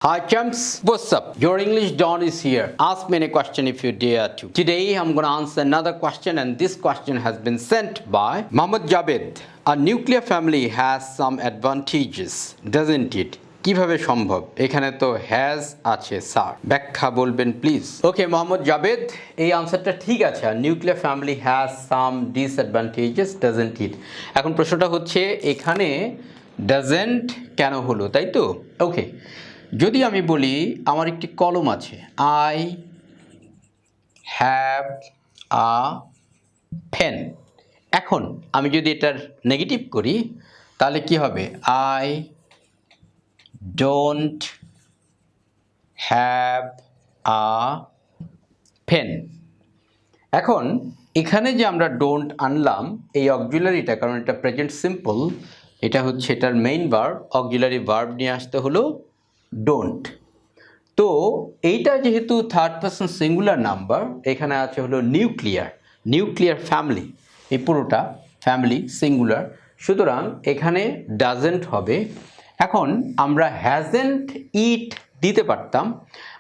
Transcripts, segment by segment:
Hi chumps, what's up? Your English Don is here. Ask me any question if you dare to. Today I'm gonna answer another question, and this question has been sent by Mohammad Javed. A nuclear family has some advantages, doesn't it? কিভাবে সম্ভব? এখানে তো has আছে sir, ব্যাখ্যা বলবেন please. ওকে মোহাম্মদ জাবেদ, এই আনসারটা ঠিক আছে। আর nuclear family has some disadvantages, doesn't it. এখন প্রশ্নটা হচ্ছে এখানে ডাজন্ট কেন হলো, তাই তো? ওকে, যদি আমি বলি আমার একটি কলম আছে, আই হ্যাভ আ পেন। এখন আমি যদি এটার নেগেটিভ করি তাহলে কি হবে? I don't have a pen. এখন এখানে যে আমরা ডোন্ট আনলাম এই অক্সিলারিটা, কারণ এটা প্রেজেন্ট সিম্পল, এটা হচ্ছে এটার মেইন ভার্ব, অক্সিলারি ভার্ব নিয়ে আসতে হলো ডোন্ট। তো এইটা যেহেতু থার্ড পারসন সিঙ্গুলার নাম্বার, এখানে আছে হলো নিউক্লিয়ার ফ্যামিলি, এই পুরোটা ফ্যামিলি সিঙ্গুলার, সুতরাং এখানে ডাজেন্ট হবে। এখন আমরা হ্যাজেন্ট ইট দিতে পারতাম,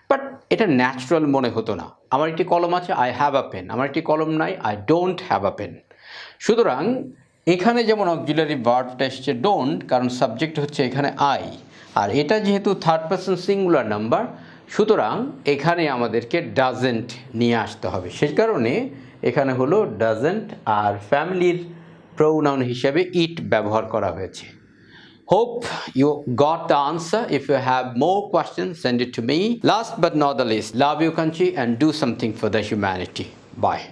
বাট এটা ন্যাচারাল মনে হতো না। আমার একটি কলম আছে, আই হ্যাভ আ পেন, আমার একটি কলম নাই, I don't have a pen. সুতরাং এখানে যেমন অক্সিলারি ভার্বটা এসছে ডোন্ট, কারণ সাবজেক্ট হচ্ছে এখানে আই, আর এটা যেহেতু থার্ড পারসন সিঙ্গুলার নাম্বার, সুতরাং এখানে আমাদেরকে ডাজেন্ট নিয়ে আসতে হবে। সেই কারণে এখানে হলো ডাজেন্ট, আর ফ্যামিলির প্রোনাউন হিসেবে ইট ব্যবহার করা হয়েছে। Hope you got the answer. If you have more questions, send it to me. Last but not the least, love your country and do something for the humanity. Bye.